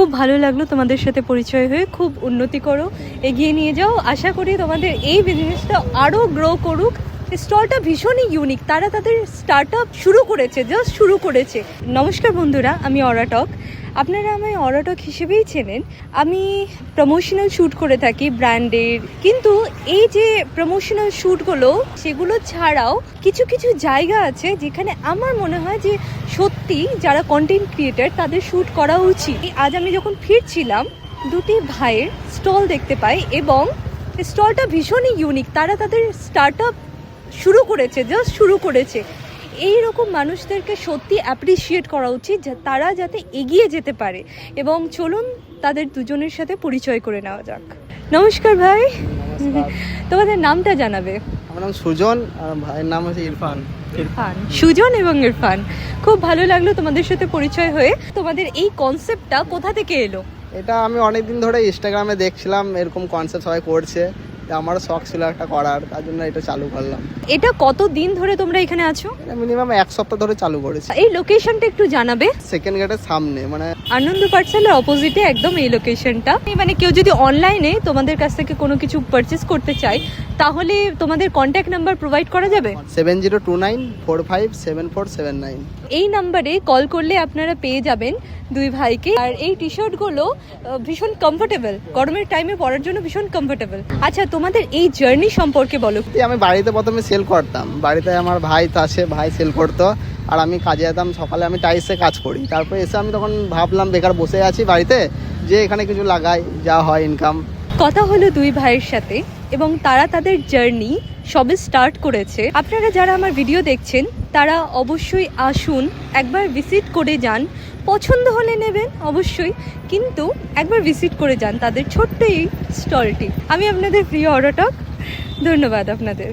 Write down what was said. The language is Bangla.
খুব ভালো লাগলো তোমাদের সাথে পরিচয় হয়ে। খুব উন্নতি করো, এগিয়ে নিয়ে যাও। আশা করি তোমাদের এই বিজনেসটা আরও গ্রো করুক। স্টলটা ভীষণই ইউনিক, তারা তাদের স্টার্ট আপ শুরু করেছে, জাস্ট শুরু করেছে। নমস্কার বন্ধুরা, আমি অরাটক। আপনারা আমায় অরাটক হিসেবেই চেনেন। আমি প্রমোশনাল শ্যুট করে থাকি ব্র্যান্ডের, কিন্তু এই যে প্রমোশনাল শ্যুটগুলো সেগুলো ছাড়াও কিছু কিছু জায়গা আছে যেখানে আমার মনে হয় যে সত্যি যারা কন্টেন্ট ক্রিয়েটার তাদের শ্যুট করা উচিত। আজ আমি যখন ফিরছিলাম দুটি ভাইয়ের স্টল দেখতে পাই এবং স্টলটা ভীষণই ইউনিক, তারা তাদের স্টার্ট আপ শুরু করেছে, জাস্ট শুরু করেছে। এই রকম মানুষদেরকে সত্যি অ্যাপ্রিসিয়েট করা উচিত, তারা যাতে এগিয়ে যেতে পারে। এবং চলুন তাদের দুজনের সাথে পরিচয় করে নেওয়া যাক। নমস্কার ভাই, তোমাদের নামটা জানাবে? আমার নাম সুজন আর ভাইয়ের নাম হচ্ছে ইরফান। সুজন এবং ইরফান, খুব ভালো লাগলো তোমাদের সাথে পরিচয় হয়ে। তোমাদের এই কনসেপ্টটা কোথা থেকে এলো? এটা আমি অনেকদিন ধরে ইনস্টাগ্রামে দেখছিলাম, এরকম কনসেপ্ট সবাই করছে, আমারও শখ ছিল একটা করার, তার জন্য এটা চালু করলাম। এটা কত দিন ধরে তোমরা এখানে আছো? মিনিমাম 1 সপ্তাহ ধরে চালু করেছি। এই লোকেশনটা একটু জানাবে? সেকেন্ড গেটের সামনে, মানে আনন্দ পাঠশালার অপোজিটে একদম এই লোকেশনটা। মানে কেউ যদি অনলাইনে তোমাদের কাছ থেকে কোনো কিছু পারচেস করতে চায় তাহলে তোমাদের কন্ট্যাক্ট নাম্বার প্রোভাইড করা যাবে? 7029457479। এই নাম্বারে কল করলে আপনারা পেয়ে যাবেন দুই ভাইকে। আর এই টি শার্টগুলো ভীষণ কমফোর্টেবল, গরমের টাইমে পরার জন্য ভীষণ কমফোর্টেবল। আচ্ছা, তোমাদের এই জার্নি সম্পর্কে বলো। আমি বাড়িতে প্রথমে সেল করতাম, বাড়িতে আমার ভাই তো আছে, ভাই সেল করতো, আর আমি কাজে যেতাম। সকালে আমি টাইলসে কাজ করি, তারপরে এসে আমি তখন ভাবলাম বেকার বসে আছি বাড়িতে, যে এখানে কিছু লাগাই, যা হয় ইনকাম। কথা হলো দুই ভাইয়ের সাথে এবং তারা তাদের জার্নি সবে স্টার্ট করেছে। আপনারা যারা আমার ভিডিও দেখছেন তারা অবশ্যই আসুন, একবার ভিজিট করে যান। পছন্দ হলে নেবেন অবশ্যই, কিন্তু একবার ভিজিট করে যান তাদের ছোট্ট এই স্টলটি। আমি আপনাদের প্রিয় অরাটক, ধন্যবাদ আপনাদের।